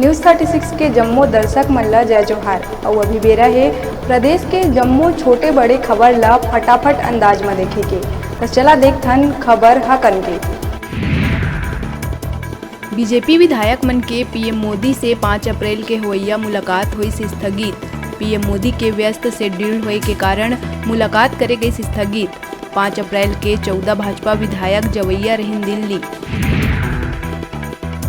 News 36 के जम्मू दर्शक मन ला जय जोहार। और अभी बेरा है प्रदेश के जम्मू छोटे बड़े खबर ला फटाफट अंदाज में देखे के। तो चला देखथन खबर हा कन के। बीजेपी विधायक मन के पीएम मोदी से 5 अप्रैल के होइया मुलाकात हुई स्थगित। पीएम मोदी के व्यस्त शेड्यूल होए के कारण मुलाकात करे गई स्थगित। 5 अप्रैल के 14 भाजपा विधायक जवैया रहिन दिल्ली।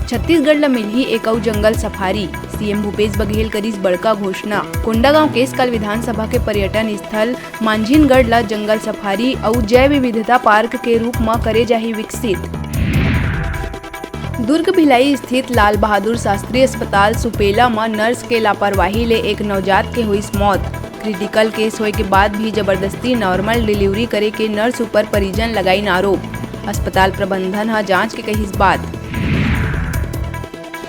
छत्तीसगढ़ ला मिलही एक अउ जंगल सफारी। सीएम भूपेश बघेल करिस बड़का घोषणा। कोंडागांव केसकाल विधानसभा के पर्यटन स्थल मांझिनगढ़ ला जंगल सफारी अउ जैव विविधता पार्क के रूप में करे जाही विकसित। दुर्ग भिलाई स्थित लाल बहादुर शास्त्री अस्पताल सुपेला में नर्स के लापरवाही ले एक नवजात के हुई मौत। क्रिटिकल केस होए के बाद भी जबरदस्ती नॉर्मल डिलीवरी करे के नर्स ऊपर परिजन लगाई आरोप। अस्पताल प्रबंधन हा जांच के कहिस बात।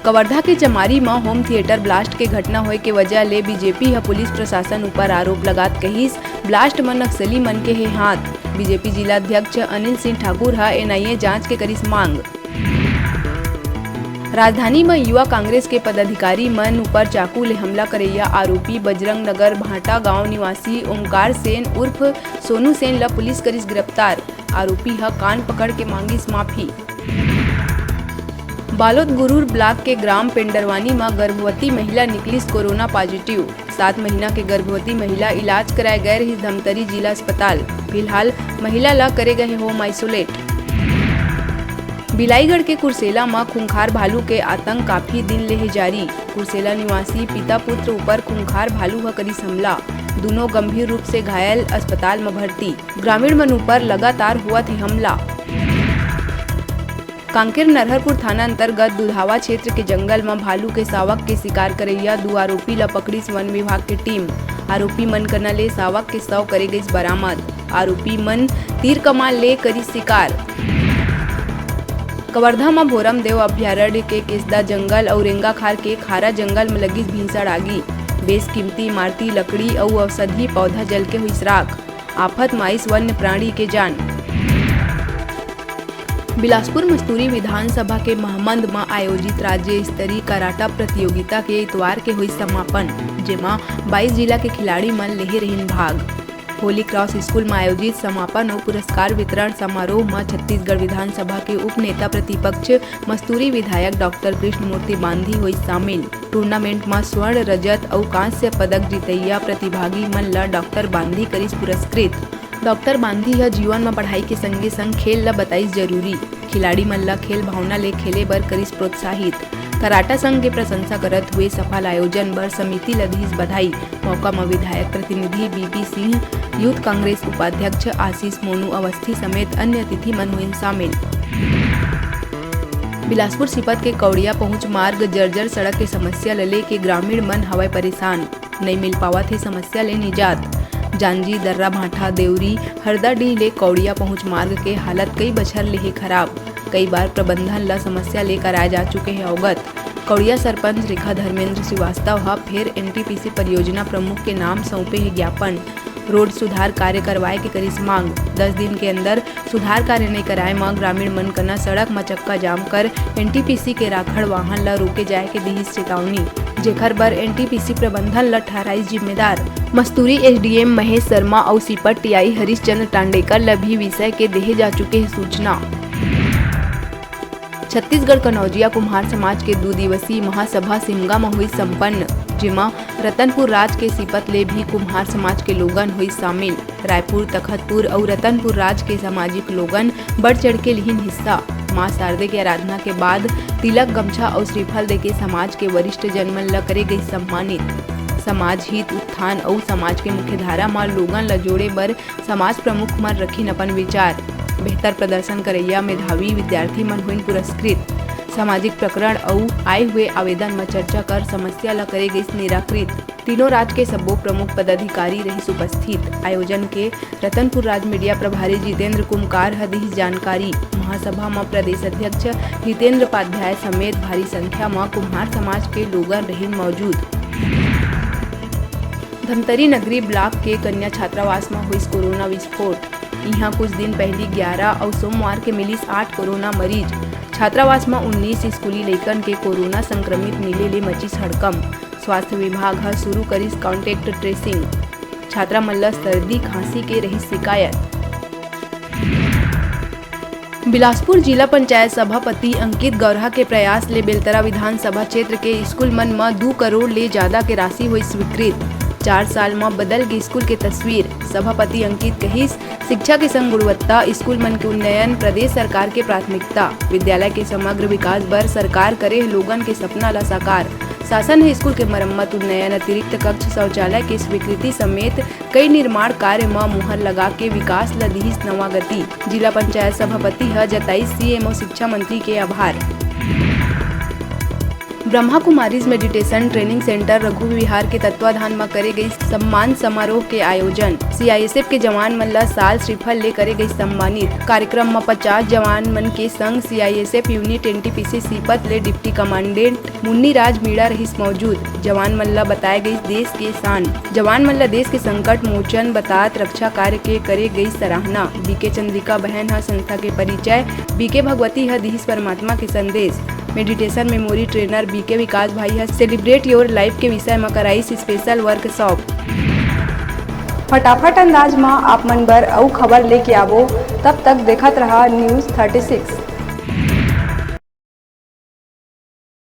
कवर्धा के चमारी में होम थिएटर ब्लास्ट के घटना होए के वजह ले बीजेपी हा पुलिस प्रशासन ऊपर आरोप लगात कहिस ब्लास्ट में नक्सली मन के है हाथ। बीजेपी जिला अध्यक्ष अनिल सिंह ठाकुर हा एनआईए जांच के करिस मांग। राजधानी में युवा कांग्रेस के पदाधिकारी मन ऊपर चाकू ले हमला करैया आरोपी बजरंग नगर भाटा गांव निवासी ओमकार सेन उर्फ सोनू सेन ला पुलिस करिस गिरफ्तार। आरोपी हा कान पकड़ के मांगिस माफी। बालोद गुरूर ब्लॉक के ग्राम पेंडरवानी में गर्भवती महिला निकलिस कोरोना पॉजिटिव। 7 महीना के गर्भवती महिला इलाज कराए गए रही धमतरी जिला अस्पताल। फिलहाल महिला ला करे गए होम आइसोलेट। बिलाईगढ़ के कुर्सेला में खूंखार भालू के आतंक काफी दिन ले जारी। कुर्सेला निवासी पिता पुत्र ऊपर खूंखार भालू का करिस हमला। दोनों गंभीर रूप से घायल, अस्पताल में भर्ती। ग्रामीण मन ऊपर लगातार हुआ थे हमला। कांकेर नरहरपुर थाना अंतर्गत दुधावा क्षेत्र के जंगल में भालू के सावक के शिकार करैया 2 आरोपी ला पकड़िस वन विभाग के टीम। आरोपी मन कना ले सावक के शव करे गई बरामद। आरोपी मन तीर कमान ले करिस शिकार। कवर्धा में भोरम देव अभ्यारण्य के केसदा जंगल और रेंगाखार के खारा जंगल में लगी भीषण आगी। बेशकीमती इमारती लकड़ी और औषधि पौधा जल के हुई राख। आफत माइस वन्य प्राणी के जान। बिलासपुर मस्तूरी विधानसभा के महमंद में आयोजित राज्य स्तरीय कराटा प्रतियोगिता के इतवार के हुई समापन, जेमा 22 जिला के खिलाड़ी मन ले रहिन भाग। होली क्रॉस स्कूल में आयोजित समापन और पुरस्कार वितरण समारोह में छत्तीसगढ़ विधानसभा के उप नेता प्रतिपक्ष मस्तूरी विधायक डॉक्टर कृष्णमूर्ति बांधी हुई शामिल। टूर्नामेंट में स्वर्ण, रजत और कांस्य पदक जीतैया प्रतिभागी मन ला डॉक्टर बांधी करिस पुरस्कृत। डॉक्टर बांधी यह जीवन में पढ़ाई के संगे संग खेल ला बताइस जरूरी। खिलाड़ी मन ला खेल भावना ले खेले बर करिस प्रोत्साहित। कराटा संघ के प्रशंसा करत हुए सफल आयोजन बर समिति ला दिस बधाई। मौका में विधायक प्रतिनिधि बीपी सिंह, यूथ कांग्रेस उपाध्यक्ष आशीष मोनू अवस्थी समेत अन्य अतिथि मन हुए शामिल। बिलासपुर सिपत के कौड़िया पहुंच मार्ग जर्जर सड़क के समस्या ले के ग्रामीण मन हवाई परेशान। नहीं मिल पावा थे समस्या ले निजात। जांजी, दर्रा भाठा, देवरी, हरदाडीह ले कौड़िया पहुंच मार्ग के हालत कई बछर ले खराब। कई बार प्रबंधन ला समस्या लेकर आए जा चुके हैं अवगत। कौड़िया सरपंच रेखा धर्मेंद्र श्रीवास्तव हा फिर एनटीपीसी परियोजना प्रमुख के नाम सौंपे है ज्ञापन। रोड सुधार कार्य करवाए के करिस मांग। 10 दिन के अंदर सुधार कार्य नहीं कराए में ग्रामीण मन कना सड़क में चक्का जाम कर एनटीपीसी के राखड़ वाहन ला रोके जाए के दिहिस चेतावनी, जेखर बर एनटीपीसी प्रबंधन ला ठहराई जिम्मेदार। मस्तूरी एसडीएम महेश शर्मा और सिपट टीआई हरीशचंद्र टांडेकर ला भी विषय के देहे जा चुके हैं सूचना। छत्तीसगढ़ कनौजिया कुम्हार समाज के 2 दिवसीय महासभा सिमगा में हुई संपन्न, जेमा रतनपुर राज के सिपत ले भी कुम्हार समाज के लोगन हुई शामिल। रायपुर, तखतपुर और रतनपुर राज के सामाजिक लोगन बढ़ चढ़ के लिहिन हिस्सा। मां शारदे के आराधना के बाद तिलक, गमछा और श्रीफल दे के समाज के वरिष्ठ जन मन ला करे गई सम्मानित। समाज हित उत्थान और समाज के मुख्य धारा में लोगन ला जोड़े बर समाज प्रमुख मन रखिन अपन विचार। बेहतर प्रदर्शन करैया मेधावी विद्यार्थी मन हुई पुरस्कृत। सामाजिक प्रकरण और आए हुए आवेदन में चर्चा कर समस्या ला करे गई निराकृत। तीनों राज्य के सब्बो प्रमुख पदाधिकारी रही उपस्थित। आयोजन के रतनपुर राज मीडिया प्रभारी जितेंद्र कुमकार हदी जानकारी। महासभा में प्रदेश अध्यक्ष हितेंद्र उपाध्याय समेत भारी संख्या में कुम्हार समाज के लोग रही मौजूद। धमतरी नगरी ब्लॉक के कन्या छात्रावास में हुई कोरोना विस्फोट। यहाँ कुछ दिन पहले 11 और सोमवार के मिली 8 कोरोना मरीज। छात्रावास में 19 स्कूली लइकन के कोरोना संक्रमित मिले ले मचिस हड़कम। स्वास्थ्य विभाग ह शुरू करिस कॉन्टेक्ट ट्रेसिंग। छात्रा मन ल सर्दी खांसी के रही शिकायत। बिलासपुर जिला पंचायत सभापति अंकित गौरहा के प्रयास ले बेलतरा विधानसभा क्षेत्र के स्कूल मन में 2 करोड़ ले ज्यादा के राशि हुई स्वीकृत। 4 साल में बदल गई स्कूल के तस्वीर। सभापति अंकित कहिस, शिक्षा के संग गुणवत्ता, स्कूल मन के उन्नयन प्रदेश सरकार के प्राथमिकता। विद्यालय के समग्र विकास बर सरकार करे लोगन के सपना ला साकार। शासन है स्कूल के मरम्मत, उन्नयन, अतिरिक्त कक्ष, शौचालय के स्वीकृति समेत कई निर्माण कार्य में मुहर लगा के विकास ल दिहिस नवा गति। जिला पंचायत सभापति ह जताई सीएम और शिक्षा मंत्री के आभार। Brahma Kumaris meditation training centre Raghu Vihar के तत्वाधान में करे गई सम्मान समारोह के आयोजन। सीआईएसएफ के जवान मन ला साल श्रीफल ले करे गई सम्मानित। कार्यक्रम में 50 जवान मन के संग सीआईएसएफ यूनिट एनटीपीसी सीपत ले डिप्टी कमांडेंट मुन्नी राज मीणा रहिस मौजूद। जवान मन ला बताए गई देश के शान। जवान मन ला देश के संकट मोचन बतात रक्षा कार्य के करे गई सराहना। बीके चंद्रिका बहन ह संस्था के परिचय। बीके भगवती ह दिहिस परमात्मा के संदेश। मेडिटेशन मेमोरी ट्रेनर बीके विकास भाई है सेलिब्रेट योर लाइफ के विषय में कराइस स्पेशल वर्कशॉप। फटाफट अंदाज में आप मन बर अउ खबर लेके आवो। तब तक देखत रहा न्यूज़ 36।